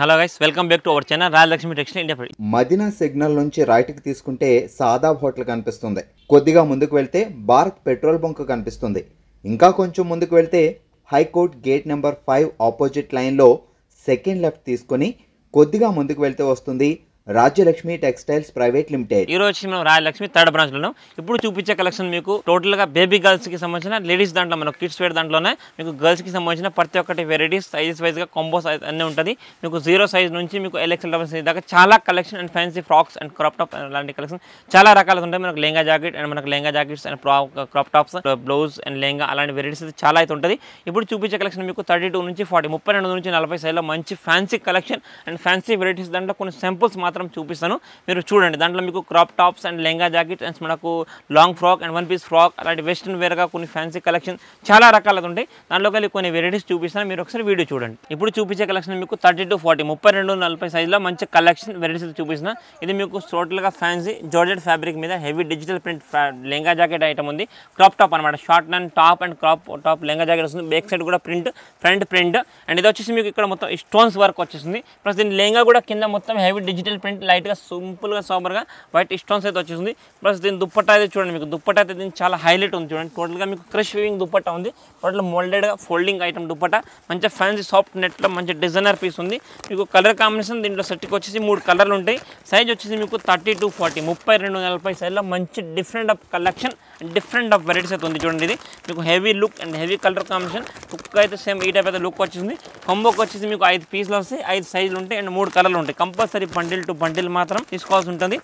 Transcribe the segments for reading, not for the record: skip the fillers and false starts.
Hello guys, welcome back to our channel Rajalakshmi textile India. Madina signal నుంచి రైట్కి తీసుకుంటే Shadab hotel కనిపిస్తుంది. కొద్దిగా ముందుకు వెళ్తే భారత్ పెట్రోల్ బంక్ కనిపిస్తుంది. ఇంకా కొంచెం ముందుకు వెళ్తే హైకోర్ట్ గేట్ నెంబర్ 5 ఆపోజిట్ లైన్లో సెకండ్ లెఫ్ట్ తీసుకొని కొద్దిగా ముందుకు వెళ్తే వస్తుంది రాజ్యలక్ష్మి టెక్స్టైల్స్ ప్రైవేట్ లిమిటెడ్. ఈ రోజు మనం రాజలక్ష్మి థర్డ్ బ్రాంచ్ లో ఇప్పుడు చూపించే కలెక్షన్ మీకు టోటల్ గా బేబీ గర్ల్స్ కి సంబంధించిన లేడీస్ దాంట్లో మన కిడ్స్ వేర్ దాంట్లోనే మీకు గర్ల్స్ కి సంబంధించిన ప్రతి ఒక్కటి వెరైటీస్ సైజెస్ వైజ్ గా కాంబో సైజ్ అన్నీ ఉంటుంది. మీకు 0 సైజ్ నుంచి మీకు ఎల్ఎక్స్ఎల్ డబుల్ సైజ్ దాకా చాలా collection and fancy frocks and crop top అలాంటి కలెక్షన్ చాలా రకాలు ఉంటాయి. మనకు లెంగా జాకెట్ అండ్ మనకు lehenga jackets and crop tops, blouse and lehenga అలాంటి వెరైటీస్ చాలా అయితే ఉంటుంది. ఇప్పుడు చూపించే కలెక్షన్ మీకు 32 నుంచి 40, 32 నుంచి 40 సైజ్లో మంచి fancy collection and fancy varieties దాంట్లో కొన్ని సింపుల్స్ మాత్రం చూపిస్తాను. మీరు చూడండి, దాంట్లో మీకు crop tops and lehenga jacket and మనకు long frock and 1 piece frock అలాంటి వెస్ట్రన్ వేర్గా కొన్ని ఫ్యాన్సీ కలెక్షన్ చాలా రకాలు ఉంటాయి. దాంట్లో కలిసి కొన్ని వెరైటీస్ చూపిస్తాను, మీరు ఒకసారి వీడియో చూడండి. ఇప్పుడు చూపించే కలెక్షన్ మీకు 30 to 40, 32, 40 సైజ్లో మంచి కలెక్షన్ వెరైటీస్ చూపిస్తున్నా. ఇది మీకు టోటల్గా ఫ్యాన్సీ జార్జెట్ ఫ్యాబ్రిక్ మీద heavy digital print lehenga jacket item ఉంది. క్రాప్ టాప్ అనమాట, short and top and crop top lehenga jacket వస్తుంది. బ్యాక్ సైడ్ కూడా ప్రింట్, ఫ్రంట్ ప్రింట్ అండ్ ఇది వచ్చేసి మీకు ఇక్కడ మొత్తం స్టోన్స్ వర్క్ వచ్చేసింది. ప్లస్ దీని లెంగా కూడా కింద మొత్తం హెవీ డిజిటల్ ప్రింట్ లైట్గా సింపుల్గా సోబర్గా వైట్ స్టోన్స్ అయితే వచ్చేసింది. ప్లస్ దీని దుప్పట్టా అయితే చూడండి, మీకు దుప్పట్టా అయితే దీనికి చాలా హైలైట్ ఉంది. చూడండి, టోటల్గా మీకు క్రష్ వీవింగ్ దుప్పట్టా ఉంది. టోటల్ మోల్డెడ్గా ఫోల్డింగ్ ఐటమ్ దుప్పట్టా, మంచి ఫ్యాన్సీ సాఫ్ట్ నెట్లో మంచి డిజైనర్ పీస్ ఉంది. మీకు కలర్ కాంబినేషన్ దీంట్లో సెట్కి వచ్చేసి 3 కలర్లు ఉంటాయి. సైజ్ వచ్చేసి మీకు 30 to 40, 32, 40 సైజ్లో మంచి different of collection and different of varieties అయితే ఉంది. చూడండి, ఇది మీకు heavy look and heavy colour combination. Look అయితే సేమ్ ఈ టైప్ అయితే లుక్ వచ్చేసింది. కాంబోకి వచ్చేసి మీకు 5 పీస్లు వస్తాయి, 5 సైజులు ఉంటాయి అండ్ 3 కలర్లు ఉంటాయి. కంపల్సరీ బండిల్ టు బండిల్ మాత్రం తీసుకోవాల్సి ఉంటుంది.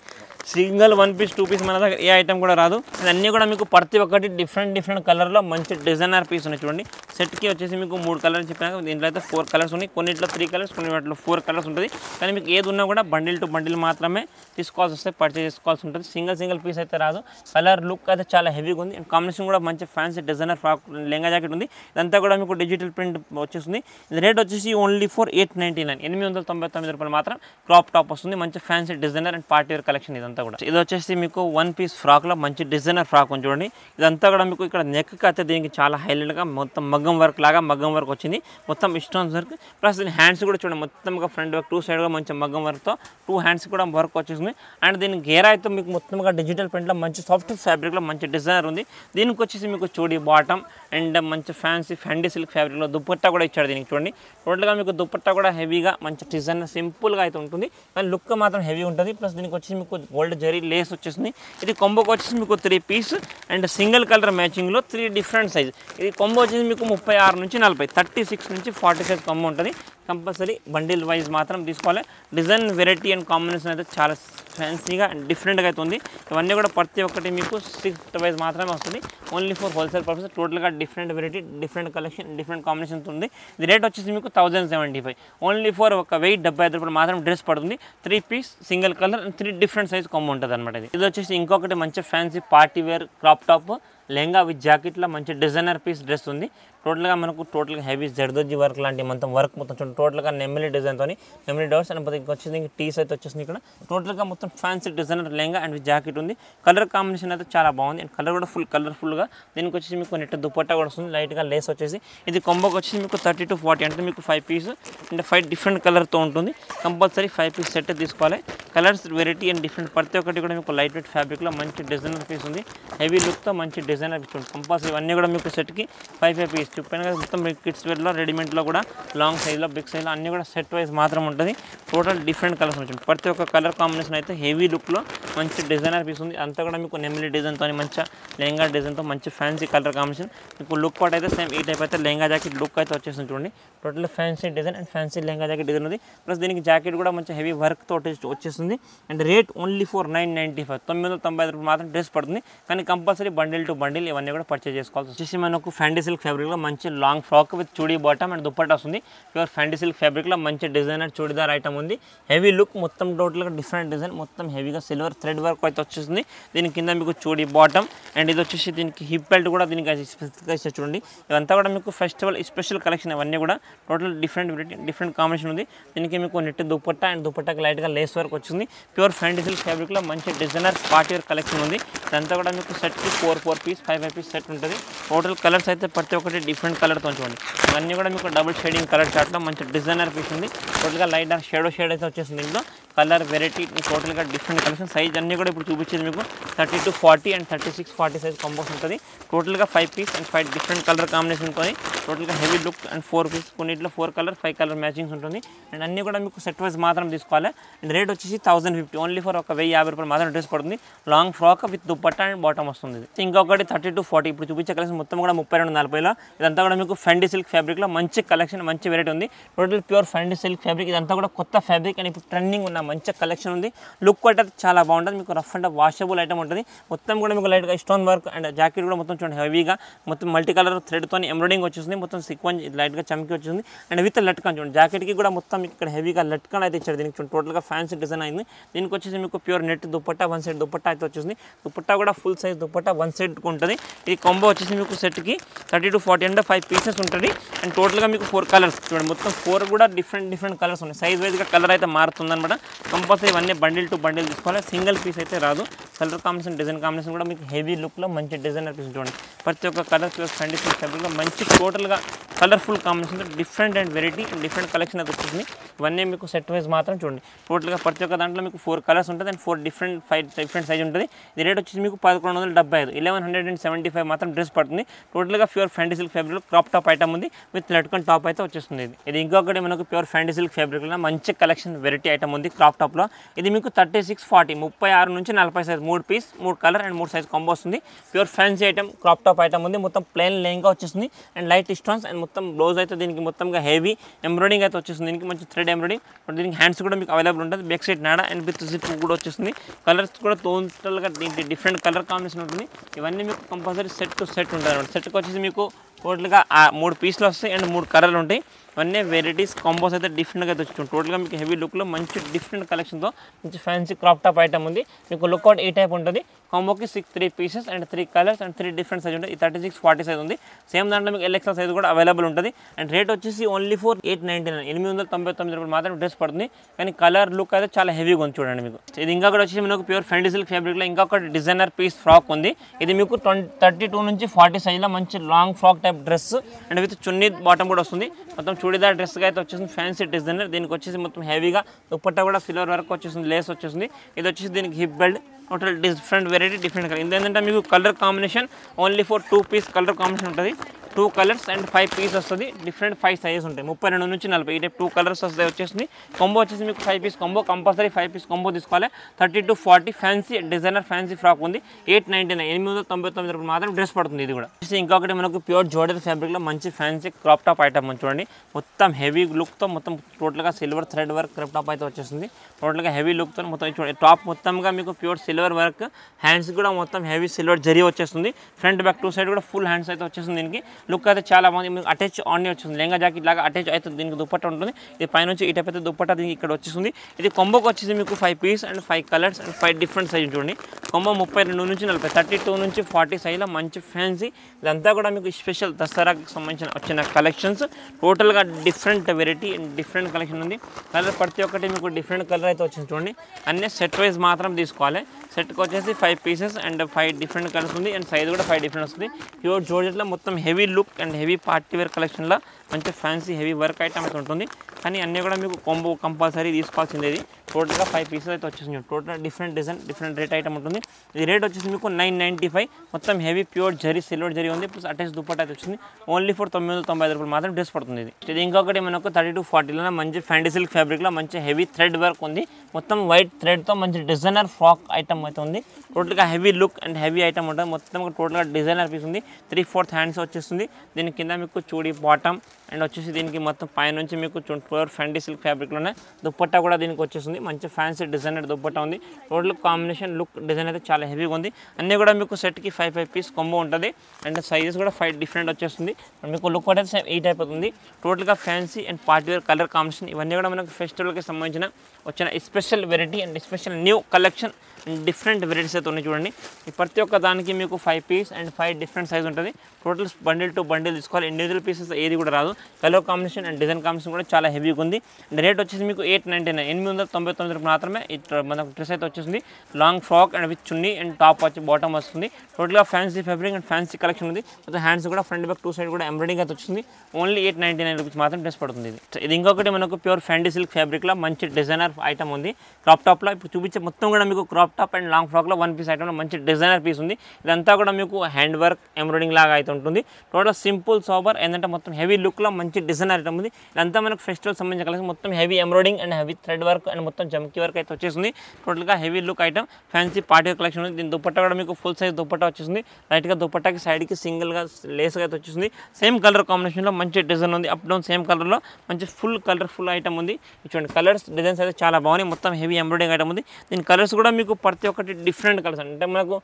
సింగిల్ 1 పీస్ 2 పీస్ మన దగ్గర ఏ ఐటమ్ కూడా రాదు. అన్నీ కూడా మీకు ప్రతి ఒక్కటి డిఫరెంట్ కలర్లో మంచి డిజైనర్ పీస్ ఉన్నాయి. చూడండి, సెట్కి వచ్చేసి మీకు 3 కలర్స్ చెప్పినాక దీంట్లో అయితే 4 కలర్స్ ఉన్నాయి. కొన్నిట్లో 3 కలర్స్, కొన్నిట్లో 4 కలర్స్ ఉంటుంది. కానీ మీకు ఏది ఉన్నా కూడా బండిల్ టు బండిల్ మాత్రమే తీసుకోవాల్సి వస్తే, పర్చేస్ చేసుకోవాల్సి ఉంటుంది. సింగిల్ పీస్ అయితే రాదు. కలర్ లుక్ అయితే చాలా హెవీగా ఉంది అండ్ కాంబినేషన్ కూడా మంచి fancy designer frock lehenga jacket ఉంది. ఇదంతా కూడా మీకు డిజిటల్ ప్రింట్ వచ్చేస్తుంది. ఇది రేట్ వచ్చేసి ఓన్లీ ఫర్ 899, 899 రూపాయలు మాత్రం. క్రాప్ టాప్ వస్తుంది, మంచి fancy designer and party wear collection ఇదంతా కూడా. ఇది వచ్చేసి మీకు 1 పీస్ ఫ్రాక్లో మంచి డిజైనర్ ఫ్రాక్ ఉంది. చూడండి, ఇదంతా కూడా మీకు ఇక్కడ నెక్కి అయితే దీనికి చాలా హైలైట్గా మొత్తం మగ్గం వర్క్ లాగా మగ్గం వర్క్ వచ్చింది. మొత్తం స్టోన్స్ వర్క్. ప్లస్ దీని హ్యాండ్స్ కూడా చూడండి, మొత్తంగా ఫ్రంట్ వర్క్ 2 సైడ్గా మంచి మగ్గం వర్క్తో 2 హ్యాండ్స్ కూడా వర్క్ వచ్చేసింది. అండ్ దీని గేర్ అయితే మీకు మొత్తంగా డిజిటల్ ప్రింట్లో మంచి సాఫ్ట్ ఫ్యాబ్రిక్లో మంచి డిజైనర్ ఉంది. దీనికి వచ్చేసి మీకు చూడి బాటమ్ అండ్ మంచి ఫ్యాన్సీ ఫెండీ సిల్క్ ఫ్యాబ్రిక్లో దుప్పట్టా కూడా ఇచ్చాడు. దీనికి చూడండి, టోటల్గా మీకు దుప్పట్టా కూడా హెవీగా మంచి డిజైనర్ సింపుల్గా అయితే ఉంటుంది, కానీ లుక్ మాత్రం హెవీ ఉంటుంది. ప్లస్ దీనికి వచ్చేసి మీకు గోల్డ్ జరీ లేస్ వచ్చేసింది. ఇది కొంబోకి వచ్చేసి మీకు 3 పీస్ అండ్ సింగిల్ కలర్ మ్యాచింగ్లో 3 డిఫరెంట్ సైజ్. ఇది కొంబో వచ్చేసి మీకు 36 నుంచి 40, 36 నుంచి 40 సైజ్ కొంబో ఉంటుంది. కంపల్సరీ బండిల్ వైజ్ మాత్రం తీసుకోవాలి. డిజైన్ వెరైటీ అండ్ కాంబినేషన్ అయితే చాలా ఫ్యాన్సీగా అండ్ డిఫరెంట్గా అయితే ఉంది. ఇవన్నీ కూడా ప్రతి ఒక్కటి మీకు 6 వైజ్ మాత్రమే వస్తుంది. Only for wholesale purpose. టోటల్గా different variety, different collection, different combination ఉంది. ఇది రేట్ వచ్చేసి మీకు 1075. ఓన్లీ ఫర్ ఒక 1075 రూపాయలు మాత్రం డ్రెస్ పడుతుంది. 3 piece single colour and 3 different size combo ఉంటుంది అనమాట. ఇది వచ్చేసి ఇంకొకటి మంచి fancy party wear crop top lehenga with జాకెట్లో మంచి డిజైనర్ పీస్ డ్రెస్ ఉంది. టోటల్గా మనకు హెవీ జర్దోజీ వర్క్ లాంటి మొత్తం వర్క్ మొత్తం చూడండి, టోటల్గా నెమిలి డిజైన్తో నెమిలి డోర్స్ అండ్ వచ్చేసి టీస్ అయితే వచ్చేసింది. ఇక్కడ టోటల్గా మొత్తం fancy designer lehenga and with jacket ఉంది. కలర్ కాంబినేషన్ అయితే చాలా బాగుంది అండ్ కలర్ కూడా ఫుల్ కలర్ఫుల్గా. దీనికి వచ్చేసి మీకు నెట్ దుప్పట్టా కూడా వస్తుంది, లైట్గా లేస్ వచ్చేసి. ఇది కొంబోకి వచ్చేసి మీకు 30 to 40 అంటే మీకు 5 పీస్ అంటే 5 డిఫరెంట్ కలర్తో ఉంటుంది. కంపల్సరీ 5 పీస్ సెట్ తీసుకోవాలి. కలర్స్ వెరైటీ అండ్ డిఫరెంట్ ప్రతి ఒక్కటి కూడా మీకు లైట్ వెయిట్ ఫ్యాబ్రిక్లో మంచి డిజైనర్ పీస్ ఉంది. హెవీ లుక్తో మంచి డిజైనర్ పీస్ కంపల్సరీ. ఇవన్నీ కూడా మీకు సెట్కి 5 పీస్ చెప్పాను కదా. మొత్తం మీకు కిడ్స్ వేర్లో రెడీమేడ్లో కూడా లాంగ్ సైజ్లో బిగ్ సైజ్లో అన్నీ కూడా సెట్ వైజ్ మాత్రం ఉంటుంది. టోటల్ డిఫరెంట్ కలర్స్ వచ్చింది. ప్రతి ఒక్క కలర్ కాంబినేషన్ అయితే హెవీ లుక్లో మంచి డిజైనర్ పీస్ ఉంది. అంతా కూడా మీకు నెమిలి డిజైన్తో మంచి లెంగా డిజైన్తో మంచి ఫ్యాన్సీ కలర్ కాంబినేషన్. మీకు లుక్ పాట్ అయితే సేమ్ ఈ టైప్ అయితే లెంగా జాకెట్ లుక్ అయితే వచ్చేసింది. చూడండి, total fancy design and fancy lehenga jacket design ఉంది. ప్లస్ దీనికి జాకెట్ కూడా మంచి హెవీ వర్క్ తోటి వచ్చేస్తుంది. అండ్ రేట్ ఓన్లీ ఫర్ 995, 995 రూపాయలు మాత్రం డ్రెస్ పడుతుంది. కానీ కంపల్సరీ బండిల్ టు బండిల్ ఇవన్నీ కూడా పర్చేజ్ చేసుకోవాల్సి వచ్చేసి మనకు ఫెండీ సిల్క్ ఫ్యాబ్రిక్లో మంచి long frock with chudi bottom and dupatta వస్తుంది. ప్యూర్ ఫెండీ సిల్క్ ఫ్యాబ్రిక్లో మంచి డిజైనర్ చూడీదార్ ఐటమ్ ఉంది. హెవీ లుక్ మొత్తం టోటల్గా డిఫరెంట్ డిజైన్, మొత్తం హెవీగా సిల్వర్ థ్రెడ్ వర్క్ అయితే వచ్చేస్తుంది. దీని కింద మీకు చూడీ బాటమ్ అండ్ ఇది వచ్చేసి దీనికి హిప్ బెల్ట్ కూడా దీనికి స్పెసిఫిక్గా ఇచ్చారు. చూడండి, ఇవంతా కూడా మీకు ఫెస్టివల్ స్పెషల్ కలెక్షన్. ఇవన్నీ కూడా total different variety, different combination ఉంది. దీనికి మీకు నెట్ దుప్పట్టా అండ్ దుప్పట్టాకి లైట్గా లేస్ వర్క్ వచ్చింది. ప్యూర్ ఫెండీ సిల్క్ ఫ్యాబ్రిక్లో మంచి డిజైనర్ పార్టీ వేర్ కలెక్షన్ ఉంది. ఇదంతా కూడా మీకు సెట్కి 4 పీస్ పీస్ 5 పీస్ సెట్ ఉంటుంది. టోటల్ కలర్స్ అయితే ప్రతి ఒక్కటి డిఫరెంట్ కలర్తో చూడండి. ఇవన్నీ కూడా మీకు డబుల్ షేడింగ్ కలర్ చార్ట్లో మంచి డిజైనర్ పీస్ ఉంది. టోటల్గా లైట్ డార్క్ షేడ్ అయితే వచ్చేసింది. దీంట్లో కలర్ వెరైటీ టోటల్గా డిఫరెంట్ కలెక్షన్. సైజ్ అన్నీ కూడా ఇప్పుడు చూపించేది మీకు 30 to 40 అండ్ 36-40 సైజ్ కాంబోస్ ఉంటుంది. టోటల్గా 5 piece and 5 different colour combination ఉంటుంది. టోటల్గా హెవీ లుక్ అండ్ 4 పీస్, కొన్నిట్లో 4 కలర్ 5 కలర్ మ్యాచింగ్స్ ఉంటుంది. అండ్ అన్నీ కూడా మీకు సెట్ వైజ్ మాత్రం తీసుకోవాలి. అండ్ రేట్ వచ్చేసి 1050 ఓన్లీ ఫర్ ఒక 1050 రూపాయలు మాత్రం డ్రెస్ పడుతుంది. Long frock with dupatta and bottom వస్తుంది. ఇంకొకటి 30 to 40 ఇప్పుడు చూపించే కలెక్షన్ మొత్తం కూడా 32-40లో. ఇదంతా కూడా మీకు ఫెండీ సిల్క్ ఫ్యాబ్రిక్లో మంచి కలెక్షన్, మంచి వెరైటీ ఉంది. Total pure Fendi silk fabric. ఇదంతా కూడా కొత్త ఫ్యాబ్రిక్ అండ్ ఇప్పుడు ట్రెండింగ్ ఉన్న మంచి కలెక్షన్ ఉంది. లుక్ అయితే చాలా బాగుంటుంది. మీకు రఫ్ అండ్ వాషబుల్ ఐటమ్ ఉంటుంది. మొత్తం కూడా మీకు లైట్గా స్టోన్ వర్క్ అండ్ జాకెట్ కూడా మొత్తం చూడండి హెవీగా మొత్తం మల్టీ కలర్ థ్రెడ్తో ఎంబ్రాయిడింగ్ వచ్చేసింది. మొత్తం సీక్వెన్స్ లైట్గా చమ్కి వచ్చింది. అండ్ విత్ లట్కన్ చూడండి, జాకెట్కి కూడా మొత్తం ఇక్కడ హెవీగా లట్కన్ అయితే ఇచ్చారు. దీనికి చూడండి టోటల్గా ఫ్యాన్సీ డిజైన్ అయింది. దీనికి వచ్చేసి మీకు pure net dupatta, 1 side dupatta అయితే వచ్చేసింది. దుపట్టా కూడా ఫుల్ సైజ్ దుపట్టా 1 సైడ్ ఉంటుంది. ఇది కాంబో వచ్చేసి మీకు సెట్కి 30 to 40 అంటే 5 పీసెస్ ఉంటుంది. అండ్ టోటల్గా మీకు 4 కలర్స్ చూడండి, మొత్తం 4 కూడా డిఫరెంట్ కలర్స్ ఉన్నాయి. సైజ్ వైజ్గా కలర్ అయితే మారుతుంది అనమాట. కంపల్సరీ ఇవన్నీ బండిల్ టు బండిల్ తీసుకోవాలి. సింగిల్ పీస్ అయితే రాదు. కలర్ కాంబినేషన్, డిజైన్ కాంబినేషన్ కూడా మీకు హెవీ లుక్లో మంచి డిజైనర్ పీస్ చూడండి. ప్రతి ఒక్క కలర్ ప్లస్ ఫెండీ సిల్క్ ఫ్యాబ్రిక్లో మంచి టోటల్గా colourful combination, different and variety and different collection అయితే వస్తుంది. ఇవన్నీ మీకు సెట్ వైజ్ మాత్రం చూడండి. టోటల్గా ప్రతి ఒక్క దాంట్లో మీకు 4 కలర్స్ ఉంటుంది అండ్ 4 డిఫరెంట్ సైజ్ ఉంటుంది. ఇది రేట్ వచ్చేసి మీకు 1175 1175 మాత్రం డ్రెస్ పడుతుంది. టోటల్గా ప్యూర్ ఫెండీ సిల్క్ ఫ్యాబ్రిక్లో క్రాప్ టాప్ ఐటమ్ ఉంది విత్ లట్కన్ టాప్ అయితే వచ్చేస్తుంది. ఇది ఇంకొకటి మనకు ప్యూర్ ఫెండీ సిల్క్ ఫ్యాబ్రిక్లో మంచి కలెక్షన్ వెరైటీ ఐటమ్ ఉంది క్రాప్ టాప్లో. ఇది మీకు 36-40 36 నుంచి 40 size 3 piece 3 colour and 3 size combo వస్తుంది. Pure fancy item crop top item ఉంది. మొత్తం ప్లెయిన్ లెహంగా వచ్చేస్తుంది అండ్ లైట్ స్టోన్స్ అండ్ మొత్తం బ్లౌజ్ అయితే దీనికి మొత్తంగా హెవీ ఎంబ్రాయిడింగ్ అయితే వచ్చేస్తుంది. దీనికి మంచి థ్రెడ్ ఎంబ్రాయిడింగ్. దీనికి హ్యాండ్స్ కూడా మీకు అవైలబుల్ ఉంటుంది. బ్యాక్ సైడ్ నాడా అండ్ విత్ జిప్ కూడా వచ్చేస్తుంది. కలర్స్ కూడా టోటల్గా దీనికి డిఫరెంట్ కలర్ కాంబినేషన్ ఉంటుంది. ఇవన్నీ మీకు కంపల్సరీ సెట్ టు సెట్ ఉంటుంది అనమాట. సెట్కి వచ్చేసి మీకు టోటల్గా 3 పీస్లు వస్తాయి అండ్ 3 కలర్లు ఉంటాయి. ఇవన్నీ వెరైటీస్ కాంబోస్ అయితే డిఫరెంట్గా అయితే వచ్చి టోటల్గా మీకు హెవీ లుక్లో మంచి డిఫరెంట్ కలెక్షన్తో మంచి ఫ్యాన్సీ క్రాప్ టాప్ ఐటమ్ ఉంది. మీకు లుక్అవుట్ ఈ టైప్ ఉంటుంది. కాంబోకి 3 pieces and 3 colours and 3 different size ఉంటుంది. 36-40 సైజ్ ఉంది. సేమ్ దాంట్లో మీకు LXL సైజ్ కూడా అవైలబుల్ ఉంటుంది. అండ్ రేట్ వచ్చేసి ఓన్లీ ఫర్ 899 899 రూపాయలు మాత్రం డ్రెస్ పడుతుంది. కానీ కలర్ లుక్ అయితే చాలా హెవీగా ఉంది చూడండి మీకు. ఇది ఇంకా కూడా వచ్చేసి మనకు ప్యూర్ ఫెండీ సిల్క్ ఫ్యాబ్రిక్లో ఇంకొక డిజైనర్ పీస్ ఫ్రాక్ ఉంది. ఇది మీకు 32 నుంచి 40 సైజ్లో మంచి long frock type dress and with chunni bottom కూడా వస్తుంది. మొత్తం చూడీదార్ డ్రెస్గా అయితే వచ్చేసింది. Fancy designer. దీనికి వచ్చేసి మొత్తం హెవీగా దుపట్టా కూడా సిల్వర్ వర్క్ వచ్చేసింది, లేస్ వచ్చేసింది. ఇది వచ్చేసి దీనికి hip belt. Total different variety different colour. ఏంటంటే మీకు colour combination only for 2 piece colour combination ఉంటుంది. 2 కలర్స్ అండ్ 5 పీస్ వస్తుంది. డిఫరెంట్ 5 సైజెస్ ఉంటాయి. 32 నుంచి 40 ఈ టైప్ 2 కలర్స్ వస్తాయి వచ్చేసింది. కాంబో వచ్చేసి మీకు 5 piece combo, compulsory 5 piece combo తీసుకోవాలి. 30 to 40 fancy designer fancy frock ఉంది. 899 899 రూపాయలు మాత్రం డ్రెస్ పడుతుంది. ఇది కూడా ఇంకొకటి మనకు ప్యూర్ జోర్డన్ ఫ్యాబ్రిక్లో మంచి ఫ్యాన్సీ క్రాప్ టాప్ ఐటమ్ చూడండి. మొత్తం హెవీ లుక్తో మొత్తం టోటల్గా silver thread work crop top అయితే వచ్చేసింది. టోటల్గా హెవీ లుక్తో మొత్తం చూడండి. టాప్ మొత్తంగా మీకు ప్యూర్ సిల్వర్ వర్క్, హ్యాండ్స్ కూడా మొత్తం హెవీ సిల్వర్ జరీ వచ్చేస్తుంది. ఫ్రంట్ బ్యాక్ 2 సైడ్ కూడా ఫుల్ హ్యాండ్స్ అయితే వచ్చేస్తుంది. దీనికి లుక్ అయితే చాలా బాగుంది. మీకు అటాచ్ ఆన్ వచ్చింది. లెంగా జాకెట్ లాగా అటాచ్ అయితే దీనికి దుపట్టా ఉంటుంది. ఇది పైనుంచి ఈ టైప్ అయితే దుపట్టా దీనికి ఇక్కడ వచ్చేస్తుంది. ఇది కొంబోకి వచ్చేసి మీకు 5 piece and 5 colours and 5 different size చూడండి. కొంబో 32 నుంచి 40 32 నుంచి 40 సైజ్లో మంచి ఫ్యాన్సీ. ఇదంతా కూడా మీకు స్పెషల్ దసరాకి సంబంధించిన వచ్చిన కలెక్షన్స్. టోటల్గా different variety and different collection ఉంది. కలర్ ప్రతి ఒక్కటి మీకు డిఫరెంట్ కలర్ అయితే వచ్చింది చూడండి. అన్నీ సెట్ వైజ్ మాత్రం తీసుకోవాలి. సెట్కి వచ్చేసి 5 పీసెస్ అండ్ 5 డిఫరెంట్ కలర్స్ ఉంది అండ్ సైజ్ కూడా 5 డిఫరెంట్ వస్తుంది. ప్యూర్ జోర్జెట్లో మొత్తం heavy look and heavy party wear కలెక్షన్లో మంచి ఫ్యాన్సీ హెవీ వర్క్ ఐటమ్ అయితే ఉంటుంది. కానీ అన్నీ కూడా మీకు కాంబో కంపల్సరీ తీసుకోవాల్సింది. ఇది టోటల్గా 5 పీసెస్ అయితే వచ్చేసింది. Total different design different rate item ఉంటుంది. ఈ రేట్ వచ్చేసి మీకు 995 మొత్తం heavy pure zari silver zari ఉంది. ప్లస్ అటాచ్ దుపట్టా అయితే వచ్చింది. ఓన్లీ ఫర్ 995 రూపాయలు మాత్రం డ్రెస్ పడుతుంది. ఇది ఇంకొకటి మనకు 30 to 40లో మంచి ఫ్యాండీ సిల్క్ ఫ్యాబ్రిక్లో మంచి హెవీ థ్రెడ్ వర్క్ ఉంది. మొత్తం వైట్ థ్రెడ్తో మంచి డిజైనర్ ఫ్రాక్ ఐటమ్ అయితే ఉంది. టోటల్గా heavy look and heavy item ఉంటుంది. మొత్తం టోటల్గా డిజైనర్ పీస్ ఉంది. 3/4 హ్యాండ్స్ వచ్చేస్తుంది. దీని కింద మీకు చూడీ బాటమ్ అండ్ వచ్చేసి దీనికి మొత్తం పైనుంచి మీకు ప్యూర్ ఫ్యాండీ సిల్క్ ఫ్యాబ్రిక్లోనే దుపట్టా కూడా దీనికి వచ్చేస్తుంది. మంచి ఫ్యాన్సీ డిజైనర్ దుపట్టా ఉంది. టోటల్ కాంబినేషన్ లుక్ డిజైన్ అయితే చాలా హెవీగా ఉంది. అన్నీ కూడా మీకు సెట్కి 5 పీస్ కొంబో ఉంటుంది అండ్ సైజెస్ కూడా 5 డిఫరెంట్ వచ్చేస్తుంది. మీకు లుక్ అయితే ఈ టైప్ అవుతుంది. టోటల్గా fancy and party wear colour combination. ఇవన్నీ కూడా మనకు ఫెస్టివల్కి సంబంధించిన వచ్చిన special variety and special new collection and different varieties అయితే ఉన్నాయి చూడండి. ఈ ప్రతి ఒక్క దానికి మీకు 5 పీస్ అండ్ 5 డిఫరెంట్ సైజ్ ఉంటుంది. టోటల్ బండిల్ టు బండిల్ తీసుకోవాలి. ఇండివిజువల్ పీసెస్ ఏది కూడా రాదు. Colour combination and design combination కూడా చాలా హెవీగా ఉంది. అండ్ రేట్ వచ్చేసి మీకు 899 899 మాత్రమే మనకు డ్రెస్ అయితే వచ్చేసింది. Long frock and with chunni and top వచ్చి బాటమ్ వస్తుంది. టోటల్గా fancy fabric and fancy collection ఉంది. మొత్తం హ్యాండ్స్ కూడా ఫ్రంట్ బ్యాక్ 2 సైడ్ కూడా ఎంబ్రాయిడింగ్ అయితే వచ్చింది. ఓన్లీ 899 రూపీస్ మాత్రం డ్రెస్ పడుతుంది. ఇది ఇంకొకటి మనకు ప్యూర్ ఫ్యాండీ సిల్క్ ఫ్యాబ్రిక్లో మంచి డిజైనర్ ఐటమ్ ఉంది. క్రాప్ టాప్లో ఇప్పుడు చూపించే మొత్తం కూడా మీకు క్రాప్ టాప్ అండ్ లాంగ్ ఫ్రాక్లో 1 పీస్ ఐటమ్లో మంచి డిజైనర్ పీస్ ఉంది. ఇదంతా కూడా మీకు హ్యాండ్ వర్క్ ఎంబ్రాయిడింగ్ లాగా అయితే ఉంటుంది. టోటల్ సింపుల్ సోబర్ ఏంటంటే మొత్తం హెవీ లుక్లో మంచి డిజైనర్ ఐటమ్ ఉంది. ఇదంతా మనకు ఫెస్టివల్ సంబంధించిన కలెక్షన్ మొత్తం heavy embroidering and heavy thread work and మొత్తం జమ్కీ వర్క్ అయితే వచ్చేసింది. టోటల్గా heavy look item fancy party collection ఉంది. దీని దుపట్టా కూడా మీకు ఫుల్ సైజ్ దుపట్టా వచ్చేసింది. లైట్గా దుపట్టాకి సైడ్కి సింగిల్గా లేస్గా అయితే వచ్చేసింది. సేమ్ కలర్ కాంబినేషన్లో మంచి డిజైన్ ఉంది. అప్ డౌన్ సేమ్ కలర్లో మంచి ఫుల్ కలర్ఫుల్ ఐటమ్ ఉంది. చూడండి కలర్స్ డిజైన్స్ అయితే చాలా బాగున్నాయి. మొత్తం హెవీ ఎంబ్రాయిడింగ్ ఐటమ్ ఉంది. దీని కలర్స్ కూడా మీకు ప్రతి ఒక్కటి డిఫరెంట్ కలర్స్ అంటే మనకు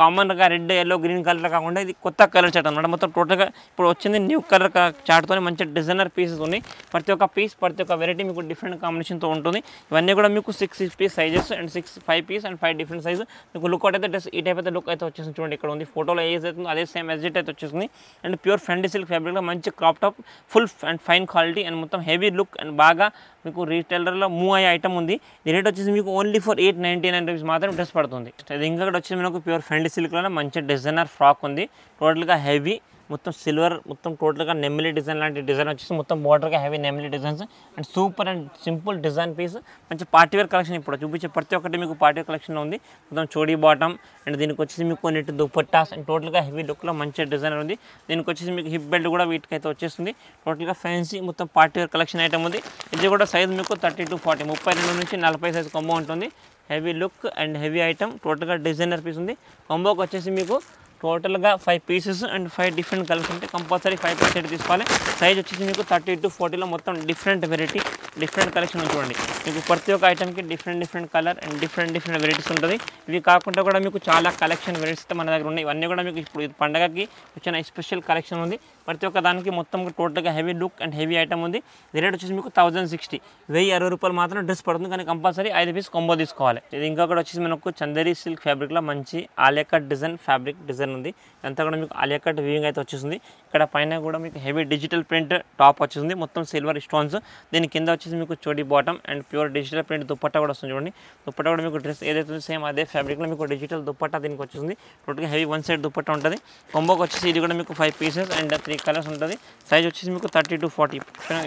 కామన్గా రెడ్ ఎల్లో గ్రీన్ కలర్ కాకుండా ఇది కొత్త కలర్ చాట్ అనమాట. మొత్తం టోటల్గా ఇప్పుడు వచ్చింది న్యూ కలర్ చాట్తో మంచి డిజైనర్ పీసెస్ ఉన్నాయి. ప్రతి ఒక్క పీస్ ప్రతి ఒక్క వెరైటీ మీకు డిఫరెంట్ కాంబినేషన్తో ఉంటుంది. ఇవన్నీ కూడా మీకు 6 piece sizes and 5 piece and 5 different size మీకు లుక్ అవుట్ అయితే డ్రెస్ ఈ టైప్ అయితే లుక్ అయితే వచ్చేసింది. చూడండి ఇక్కడ ఉంది ఫోటోలో ఏజ్ అవుతుందో అదే సేమ్ ఎగ్జిట్ అయితే వచ్చేసింది. అండ్ ప్యూర్ ఫ్యాండీ సిల్క్ ఫ్యాబ్రిక్లో మంచి crop top full and fine quality and మొత్తం హెవీ లుక్ అండ్ బాగా మీకు రీటైలర్లో మూవ్ అయ్యే ఐటమ్ ఉంది. ఈ రేట్ వచ్చేసి మీకు ఓన్లీ ఫర్ 899 రూపీస్ మాత్రం డ్రెస్ పడుతుంది. ఇది ఇంకా వచ్చేసి మనకు ప్యూర్ ఫ్యాండీ సిల్క్లో మంచి డిజైనర్ ఫ్రాక్ ఉంది. టోటల్గా హెవీ మొత్తం సిల్వర్ మొత్తం టోటల్గా నెమిలీ డిజైన్ లాంటి డిజైన్ వచ్చేసి మొత్తం బోర్డర్గా హెవీ నెమిలీ designs and super and simple design piece మంచి పార్టీవేర్ కలెక్షన్. ఇప్పుడు చూపించే ప్రతి ఒక్కటి మీకు పార్టీవేర్ కలెక్షన్లో ఉంది. మొత్తం చోడీ బాటమ్ అండ్ దీనికి వచ్చేసి మీకు కొన్నిటి దుపట్టాస్ అండ్ టోటల్గా హెవీ లుక్లో మంచి డిజైనర్ ఉంది. దీనికి వచ్చేసి మీకు హిప్ బెల్ట్ కూడా వీటికైతే వచ్చేస్తుంది. టోటల్గా ఫ్యాన్సీ మొత్తం పార్టీవేర్ కలెక్షన్ ఐటమ్ ఉంది. ఇది కూడా సైజ్ మీకు 30 to 40 32 నుంచి 40 సైజ్ కొంబో ఉంటుంది. Heavy look and heavy item టోటల్గా డిజైనర్ పీస్ ఉంది. కొంబోకి వచ్చేసి మీకు టోటల్గా 5 పీసెస్ అండ్ 5 డిఫరెంట్ కలర్స్ ఉంటాయి. కంపల్సరీ 5 పీస్ సెట్ తీసుకోవాలి. సైజ్ వచ్చేసి మీకు 30 to 40లో మొత్తం డిఫరెంట్ వెరైటీ డిఫరెంట్ కలెక్షన్ చూడండి. మీకు ప్రతి ఒక్క ఐటమ్కి different colour and different varieties ఉంటుంది. ఇవి కాకుండా కూడా మీకు చాలా కలెక్షన్ వెరైటీస్ మన దగ్గర ఉన్నాయి. ఇవన్నీ కూడా మీకు ఇప్పుడు పండగకి వచ్చిన స్పెషల్ కలెక్షన్ ఉంది. ప్రతి ఒక్క దానికి మొత్తం టోటల్గా heavy look and heavy item ఉంది. రేట్ వచ్చేసి మీకు 1060 1060 మాత్రం డ్రెస్ పడుతుంది. కానీ కంపల్సరీ 5 పీస్ కొంబో తీసుకోవాలి. ఇది ఇంకొకటి వచ్చేసి మనకు చందేరి సిల్క్ ఫ్యాబ్రిక్లో మంచి Alia cut design fabric design ఉంది. అంతా కూడా మీకు ఆలియా కట్ వీవింగ్ అయితే వచ్చేసింది. ఇక్కడ పైన కూడా మీకు హెవీ డిజిటల్ ప్రింట్ టాప్ వచ్చేసింది. మొత్తం సిల్వర్ స్టోన్స్. దీని కింద వచ్చేసి మీకు చోడీ bottom and pure digital print dupatta కూడా వస్తుంది. చూడండి దుపట్టా కూడా మీకు డ్రెస్ ఏదైతే సేమ్ అదే ఫ్యాబ్రిక్లో మీకు డిజిటల్ దుపట్టా దీనికి వచ్చేసింది. టోటల్గా హెవీ 1 సైడ్ దుపట్టా ఉంటుంది. కొంబోకి వచ్చేసి ఇది కూడా మీకు 5 పీసెస్ అండ్ 3 కలర్స్ ఉంటుంది. సైజ్ వచ్చేసి మీకు 30 to 40.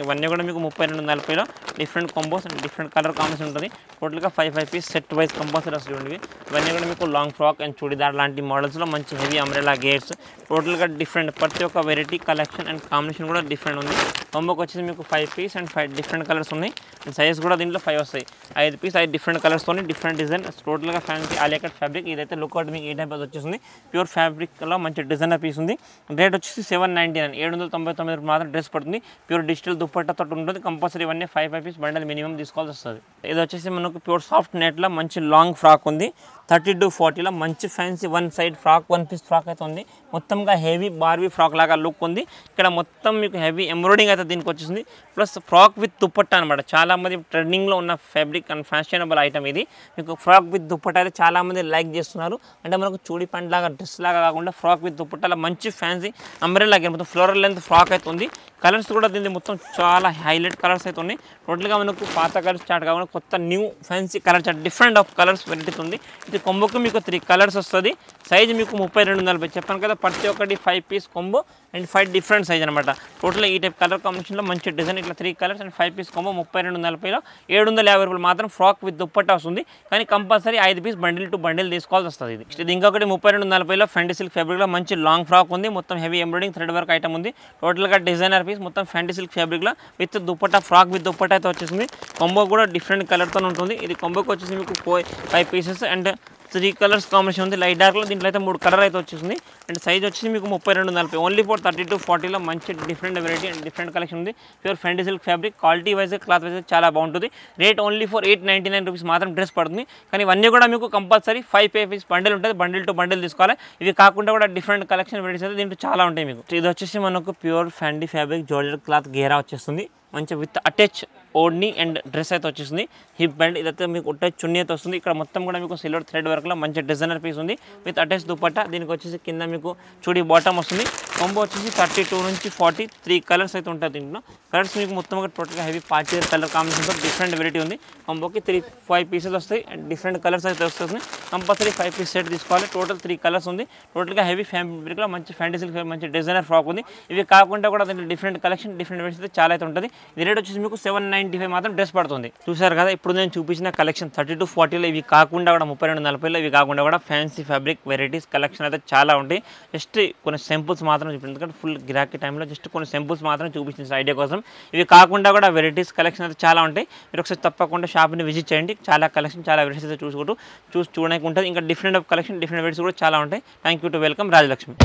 ఇవన్నీ కూడా మీకు 32 40లో different combos and different colour combination ఉంటుంది. టోటల్గా 5 పీస్ సెట్ వైజ్ కంపల్సరీ వస్తుంది. ఇవన్నీ కూడా మీకు లాంగ్ ఫ్రాక్ అండ్ చూడీదార్ లాంటి మోడల్స్లో మంచి హెవీ అంబ్రెలా గేట్స్ టోటల్గా డిఫరెంట్ ప్రతి ఒక్క వెరైటీ కలెక్షన్ అండ్ కాంబినేషన్ కూడా డిఫరెంట్ ఉంది. కొంబోకి వచ్చేసి మీకు 5 పీస్ అండ్ 5 డిఫరెంట్ కలర్స్ ఉన్నాయి. అండ్ సైజ్ కూడా దీంట్లో 5 వస్తాయి. 5 పీస్ 5 డిఫరెంట్ కలర్స్తో డిఫరెంట్ డిజైన్ టోటల్గా ఫ్యాన్సీ ఆలియా కట్ ఫ్యాబ్రిక్. ఇదైతే లుక్ అవుట్ మీకు ఈ టైప్ వచ్చేసింది. ప్యూర్ ఫ్యాబ్రిక్లో మంచి డిజైనర్ పీస్ ఉంది. రేట్ వచ్చేసి 799 799 మాత్రం డ్రెస్ పడుతుంది. ప్యూర్ డిజిటల్ దుపట్టాతో ఉంటుంది. కంపల్సరీ ఇవన్నీ 5 పీస్ బండల్ మినిమం తీసుకోవాల్సి వస్తుంది. ఇది వచ్చేసి మనకు ప్యూర్ సాఫ్ట్ నెట్లో మంచి లాంగ్ ఫ్రాక్ ఉంది. 30 to 40లో మంచి fancy 1 side frock 1 piece frock అయితే ఉంది. మొత్తంగా హెవీ బార్బీ ఫ్రాక్ లాగా లుక్ ఉంది. ఇక్కడ మొత్తం మీకు హెవీ ఎంబ్రాయిడింగ్ అయితే దీనికి వచ్చేసింది. ప్లస్ ఫ్రాక్ విత్ దుపట్టా అనమాట. చాలామంది ట్రెండింగ్లో ఉన్న ఫ్యాబ్రిక్ అండ్ ఫ్యాషనబుల్ ఐటమ్ ఇది. మీకు ఫ్రాక్ విత్ దుపట్టా అయితే చాలామంది లైక్ చేస్తున్నారు. అంటే మనకు చూడి ప్యాంట్ లాగా డ్రెస్ లాగా కాకుండా ఫ్రాక్ విత్ దుపట్టాలో మంచి ఫ్యాన్సీ అంబ్రెల్లా మొత్తం ఫ్లోరల్ లెంత్ ఫ్రాక్ అయితే ఉంది. కలర్స్ కూడా దీన్ని మొత్తం చాలా హైలైట్ కలర్స్ అయితే ఉన్నాయి. టోటల్గా మనకు పాత కలర్స్ చాట్ కాకుండా కొత్త new fancy colour chart different of colours variety ఉంది. ఇది కొంబోకి మీకు 3 కలర్స్ వస్తుంది. సైజ్ మీకు 32 40 చెప్పాను కదా. ప్రతి ఒక్కటి 5 piece combo and 5 different size అనమాట. టోటల్ ఈ టైప్ కలర్ కాంబినేషన్లో మంచి డిజైన్ ఇట్లా 3 కలర్స్ అండ్ 5 పీస్ కొంబో 32 40లో 750 రూపాయలు మాత్రం ఫ్రాక్ విత్ దుపట్టా వస్తుంది. కానీ compulsory 5 piece bundle to bundle తీసుకోవాల్సి వస్తుంది. ఇది ఇంకొకటి 32 40లో ఫ్యాండీ సిల్క్ ఫ్యాబ్రిక్లో మంచి లాంగ్ ఫ్రాక్ ఉంది. మొత్తం heavy embroidering thread work item ఉంది. టోటల్గా డిజైనర్ పీస్ మొత్తం ఫ్యాండీ సిల్క్ ఫ్యాబ్రిక్లో with dupatta frock with dupatta అయితే వచ్చేసింది. కొంబో కూడా డిఫరెంట్ కలర్తో ఉంటుంది. ఇది కొంబోకి వచ్చేసి మీకు 5 పీసెస్ అండ్ 3 కలర్స్ కాంబినేషన్ ఉంది. లైట్ డార్క్లో దీంట్లో అయితే 3 కలర్ అయితే వచ్చేసింది. అండ్ సైజ్ వచ్చేసి మీకు 32 40 ఓన్లీ ఫర్ 30 to 40లో మంచి different variety and different collection ఉంది. ప్యూర్ ఫ్యాండీ silk fabric quality wise cloth wise చాలా బాగుంటుంది. రేట్ ఓన్లీ ఫర్ 899 రూపీస్ మాత్రం డ్రెస్ పడుతుంది. కానీ ఇవన్నీ కూడా మీకు కంపల్సరీ 5 పీస్ బండిల్ ఉంటుంది. బండిల్ టు బండిల్ తీసుకోవాలి. ఇవి కాకుండా కూడా డిఫరెంట్ కలెక్షన్ వెరైటీస్ అయితే దీంట్లో చాలా ఉంటాయి మీకు. ఇది వచ్చేసి మనకు ప్యూర్ ఫ్యాండీ ఫ్యాబ్రిక్ జార్జెట్ క్లాత్ గేరా వచ్చేస్తుంది. మంచి విత్ అటాచ్ ఓడ్ని అండ్ డ్రెస్ అయితే వచ్చేసింది. హిప్ బెల్ట్ ఇదైతే మీకు అటాచ్ చున్నీ అయితే వస్తుంది. ఇక్కడ మొత్తం కూడా మీకు సిల్వర్ థ్రెడ్ వర్క్లో మంచి డిజైనర్ పీస్ ఉంది విత్ అటాచ్ దుపట్టా. దీనికి వచ్చేసి కింద మీకు చూడి బాటమ్ వస్తుంది. కాంబో వచ్చేసి 32 నుంచి 43 కలర్స్ అయితే ఉంటాయి. దీంట్లో కలర్స్ మీకు మొత్తం కూడా టోటల్గా హెవీ పార్టీ కలర్ కాంబినేషన్తో డిఫరెంట్ వెరైటీ ఉంది. కాంబోకి 3-5 పీసెస్ వస్తాయి అండ్ డిఫరెంట్ కలర్స్ అయితే వస్తుంది. కంపల్సరీ 5 పీస్ సెట్ తీసుకోవాలి. టోటల్ 3 కలర్స్ ఉంది. టోటల్గా హెవీ ఫ్యాబ్రిక్లో మంచి ఫ్యాంటసీ మంచి డిజైనర్ ఫ్రాక్ ఉంది. ఇవి కాకుండా కూడా దీంట్లో డిఫరెంట్ కలెక్షన్ డిఫరెంట్ వెరైటీస్ అయితే చాలా అయితే ఉంటుంది. ఇది రేట్ వచ్చేసి మీకు 795 మాత్రం డ్రెస్ పడుతుంది. చూసారు కదా ఇప్పుడు నేను చూపించిన కలెక్షన్ 32-40లో ఇవి కాకుండా కూడా 32-40లో ఇవి కాకుండా కూడా ఫ్యాన్సీ ఫ్యాబ్రిక్ వెరైటీస్ కలెక్షన్ అయితే చాలా ఉంటాయి. జస్ట్ కొన్ని సింపుల్స్ మాత్రం చూపించాను ఎందుకంటే ఫుల్ గిరాకీ టైంలో జస్ట్ కొన్ని సింపుల్స్ మాత్రం చూపించిన ఐడియా కోసం. ఇవి కాకుండా కూడా వెరైటీస్ కలెక్షన్ అయితే చాలా ఉంటాయి. మీరు ఒకసారి తప్పకుండా షాప్ని విజిట్ చేయండి. చాలా కలెక్షన్ చాలా వెరైటీస్ అయితే చూడడానికి ఉంటుంది. ఇంకా డిఫరెంట్ కలెక్షన్ డిఫరెంట్ వెరైటీస్ కూడా చాలా ఉంటాయి. Thank you to welcome Rajalakshmi.